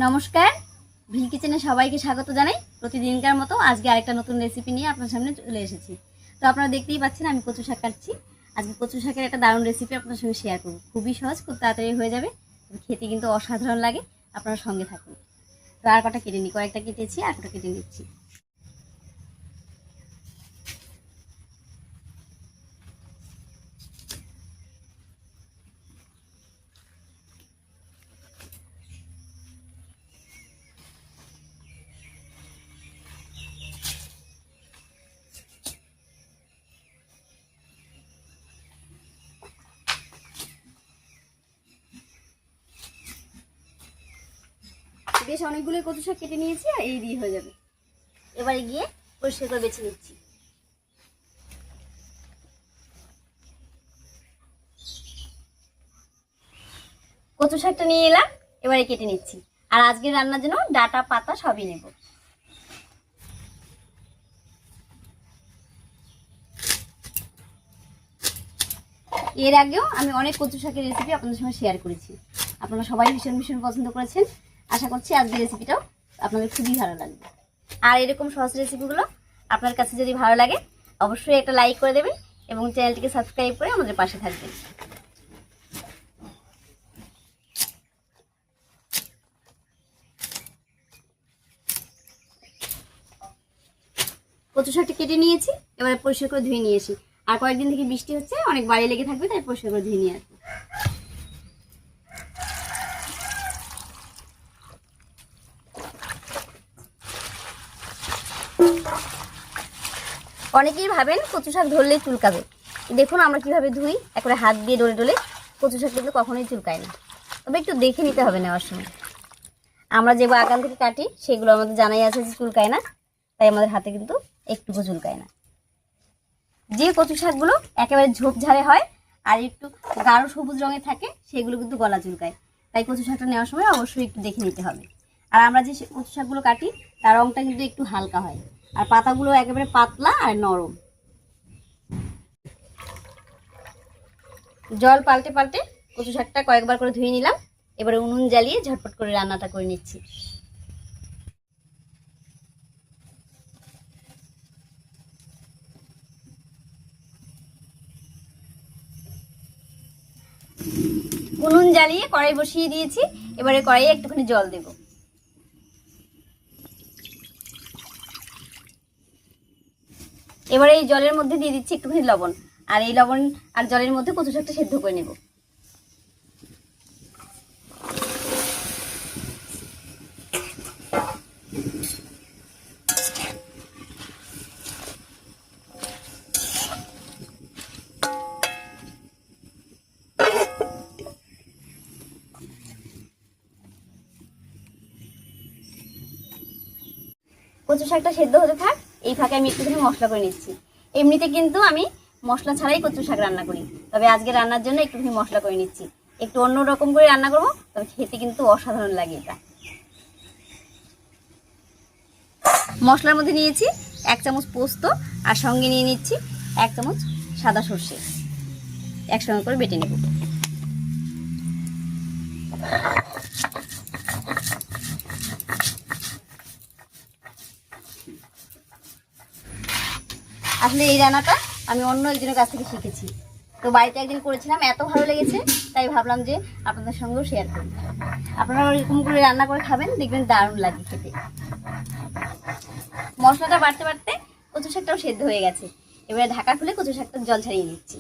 নমস্কার, ভিল কিচেনে সবাইকে স্বাগত জানাই। প্রতিদিনকার মতো আজকে আরেকটা নতুন রেসিপি নিয়ে আপনার সামনে চলে এসেছি। তো আপনারা দেখতেই পাচ্ছেন আমি কচু শাক কাটছি। আজকে কচু শাকের একটা দারুণ রেসিপি আপনার সঙ্গে শেয়ার করব। খুবই সহজ, খুব তাড়াতাড়ি হয়ে যাবে, খেতে কিন্তু অসাধারণ লাগে। আপনারা সঙ্গে থাকুন। তো আর কটা কেটে নিই, কয়েকটা কেটেছি, আর কটা কেটে নিচ্ছি। বেশ অনেকগুলো কচু শাক কেটে নিয়েছি, আর এই দিয়ে হয়ে যাবে। এবারে গিয়ে পরিষ্কার করে বেছে নিচ্ছি। কচু শাকটা নিয়ে এলাম, এবারে কেটে নিচ্ছি। আর আজকে রান্নার জন্য ডাটা পাতা সবই নেব। এর আগেও আমি অনেক কচু শাকের রেসিপি আপনাদের সঙ্গে শেয়ার করেছি। আপনারা সবাই ভীষণ ভীষণ পছন্দ করেছেন। আশা করছি আজকের রেসিপিটাও আপনাদের খুবই ভালো লাগবে। আর এরকম সহজ রেসিপিগুলো আপনার কাছে যদি ভালো লাগে অবশ্যই একটা লাইক করে দেবেন এবং চ্যানেলটিকে সাবস্ক্রাইব করে আমাদের পাশে থাকবেন। কচু শাকটা কেটে নিয়েছি, এবারে পরিষ্কার করে ধুয়ে নিয়েছি। আর কয়েকদিন থেকে বৃষ্টি হচ্ছে, অনেক বাড়ি লেগে থাকবে, তাই পরিষ্কার করে ধুয়ে নিয়ে আসবো। অনেকেই ভাবেন কচু শাক ধরলেই চুলকাবে। দেখুন আমরা কিভাবে ধুই, একবারে হাত দিয়ে ডলে ডলে। কচু শাক কিন্তু কখনোই চুলকায় না, তবে একটু দেখে নিতে হবে নেওয়ার সময়। আমরা যে বাগান থেকে কাটি সেগুলো আমাদের জানাই আছে যে চুলকায় না, তাই আমাদের হাতে কিন্তু একটুকু চুলকায় না। যে কচু শাকগুলো একেবারে ঝোপঝাড়ে হয় আর একটু গাঢ় সবুজ রঙের থাকে সেগুলো কিন্তু গলা চুলকায়, তাই কচু শাকটা নেওয়ার সময় অবশ্যই একটু দেখে নিতে হবে। আর আমরা যে কচু শাকগুলো কাটি তার রঙটা কিন্তু একটু হালকা হয়, আর পাতাগুলো একেবারে পাতলা আর নরম। জল পাল্টে পাল্টে কচু শাকটা কয়েকবার করে ধুয়ে নিলাম। এবারে উনুন জ্বালিয়ে ঝটপট করে রান্নাটা করে নিচ্ছি। উনুন জ্বালিয়ে কড়াই বসিয়ে দিয়েছি, এবারে কড়াইয়ে একটুখানি জল দেব। এবারে এই জলের মধ্যে দিয়ে দিচ্ছি একটুখানি লবণ, আর এই লবণ আর জলের মধ্যে কচু শাকটা সেদ্ধ করে নেব। কচু শাকটা সেদ্ধ হতে থাক, এই ফাঁকে আমি একটুখানি মশলা করে নিচ্ছি। এমনিতে কিন্তু আমি মশলা ছাড়াই কচু শাক রান্না করি, তবে আজকে রান্নার জন্য একটুখানি মশলা করে নিচ্ছি। একটু অন্য রকম করে রান্না করবো, তবে খেতে কিন্তু অসাধারণ লাগে এটা। মশলার মধ্যে নিয়েছি 1 চামচ পোস্ত, আর সঙ্গে নিয়ে নিচ্ছি 1 চামচ সাদা সর্ষে। একসঙ্গে করে বেটে নেব। আসলে এই রান্নাটা আমি অন্য একজনের কাছ থেকে শিখেছি, তো বাড়িতে একদিন করেছিলাম, এত ভালো লেগেছে, তাই ভাবলাম যে আপনাদের সঙ্গেও শেয়ার করি। আপনারা এরকম করে রান্না করে খাবেন, দেখবেন দারুণ লাগে খেতে। মশলাটা বাড়তে বাড়তে কচু শাকটাও সেদ্ধ হয়ে গেছে। এবারে ঢাকা খুলে কচু শাকটা জল ছাড়িয়ে নিচ্ছি।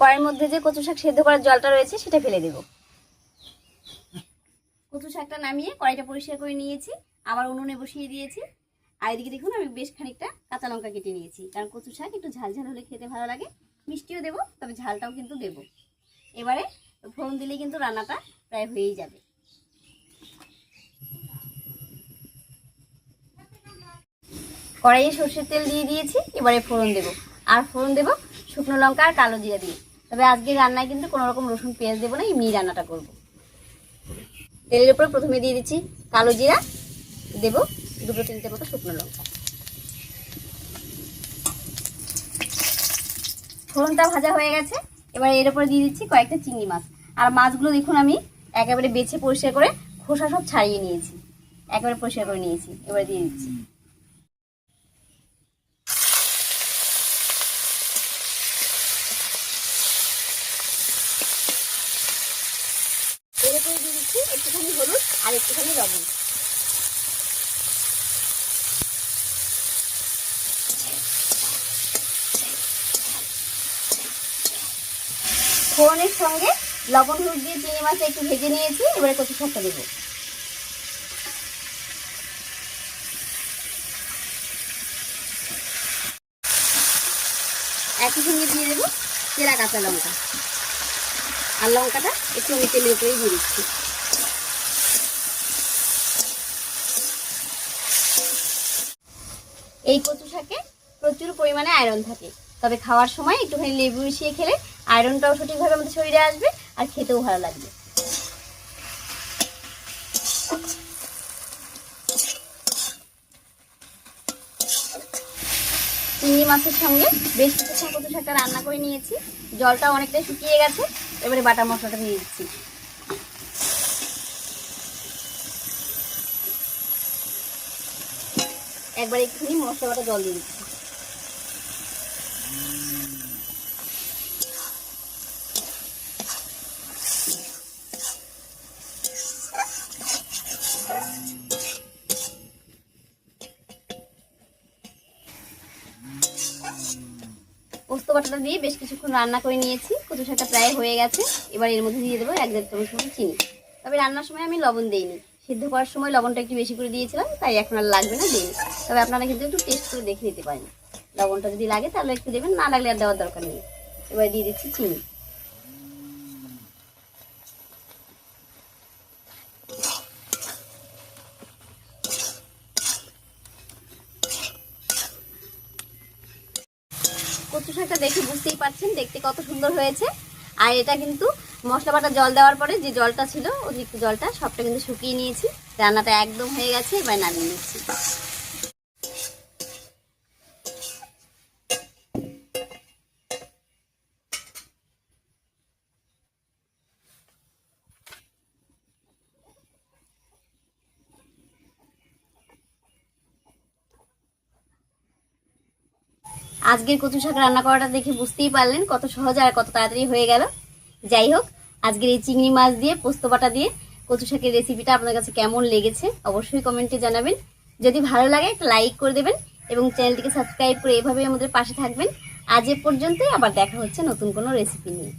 কড়াইয়ের মধ্যে যে কচু শাক সেদ্ধ করার জলটা রয়েছে সেটা ফেলে দেব। কচু শাকটা নামিয়ে কড়াইটা পরিষ্কার করে নিয়েছি, আবার উনুনে বসিয়ে দিয়েছি। আর এদিকে দেখুন আমি বেশ খানিকটা কাঁচা লঙ্কা কেটে নিয়েছি, কারণ কচু শাক একটু ঝাল ঝাল হলে খেতে ভালো লাগে। মিষ্টিও দেবো, তবে ঝালটাও কিন্তু দেবো। এবারে ফোড়ন দিলেই কিন্তু রান্নাটা প্রায় হয়েই যাবে। কড়াইয়ে সর্ষের তেল দিয়ে দিয়েছি, এবারে ফোড়ন দেব। আর ফোড়ন দেব শুকনো লঙ্কা আর কালো জিরা দিয়ে। তবে আজকে রান্নায় কিন্তু কোনো রকম রসুন পেঁয়াজ দেবো না, এমনি রান্নাটা করব। তেলের উপর প্রথমে দিয়ে দিচ্ছি কালো জিরা, দেব 2-3টে মতো শুকনো লঙ্কা। ফোড়নটা ভাজা হয়ে গেছে, এবার এর উপরে দিয়ে দিচ্ছি কয়েকটা চিংড়ি মাছ। আর মাছগুলো দেখুন আমি একেবারে বেছে পরিষ্কার করে খোসা সব ছাড়িয়ে নিয়েছি, একেবারে পরিষ্কার করে নিয়েছি। এবারে দিয়ে দিচ্ছি। এর উপরে দিয়ে দিচ্ছি একটুখানি হলুদ আর একটুখানি লবণ। ফোড়নের সঙ্গে লবণ হলুদ দিয়ে চিংড়ি মাছটা একটু ভেজে নিয়েছি, এবারে কচু শাকটা দেবো। একই সঙ্গে দিয়ে দেবো চেরা কাঁচা লঙ্কা, আর লঙ্কাটা একটু আমি তেলের উপরেই দিয়ে দিচ্ছি। এই কচু শাকে প্রচুর পরিমাণে আয়রন থাকে, তবে খাওয়ার সময় একটুখানি লেবু মিশিয়ে খেলে আয়রনটাও সঠিকভাবে আমাদের শরীরে আসবে আর খেতেও ভালো লাগবে। চিংড়ি মাছের সঙ্গে বেশ কিছুক্ষণ কচু শাকটা রান্না করে নিয়েছি, জলটা অনেকটাই শুকিয়ে গেছে। এবারে বাটা মশলাটা দিয়ে দিচ্ছি। একবার একটুখানি মশলা বাটা জল দিয়ে দিচ্ছি। পোস্ত বাটাটা দিয়ে বেশ কিছুক্ষণ রান্না করে নিয়েছি, কচু শাকটা প্রায় হয়ে গেছে। এবার এর মধ্যে দিয়ে দেবো 1-1.5 চামচ মতো চিনি। তবে রান্নার সময় আমি লবণ দিইনি, সিদ্ধ করার সময় লবণটা একটু বেশি করে দিয়েছিলাম, তাই এখন আর লাগবে না দিইনি। তবে আপনারা কিন্তু একটু টেস্ট করে দেখে দিতে পারেন, লবণটা যদি লাগে তাহলে একটু দেবেন, না লাগলে আর দেওয়ার দরকার নেই। এবার দিয়ে দিচ্ছি চিনি। কচু শাকটা দেখে বুঝতেই পারছেন দেখতে কত সুন্দর হয়েছে। আর এটা কিন্তু মশলা বাটা জল দেওয়ার পরে যে জলটা ছিল, অতিরিক্ত জলটা সবটা কিন্তু শুকিয়ে নিয়েছি। রান্নাটা একদম হয়ে গেছে, এবার নামিয়ে নিচ্ছি। আজকের কচু শাক রান্না করাটা দেখে বুঝতেই পারলেন কত সহজ আর কত তাড়াতাড়ি হয়ে গেল। যাই হোক, আজকের এই চিংড়ি মাছ দিয়ে পোস্ত বাটা দিয়ে কচু শাকের রেসিপিটা আপনার কাছে কেমন লেগেছে অবশ্যই কমেন্টে জানাবেন। যদি ভালো লাগে একটা লাইক করে দেবেন এবং চ্যানেলটিকে সাবস্ক্রাইব করে এভাবেই আমাদের পাশে থাকবেন। আজ এ পর্যন্তই, আবার দেখা হচ্ছে নতুন কোনো রেসিপি নিয়ে।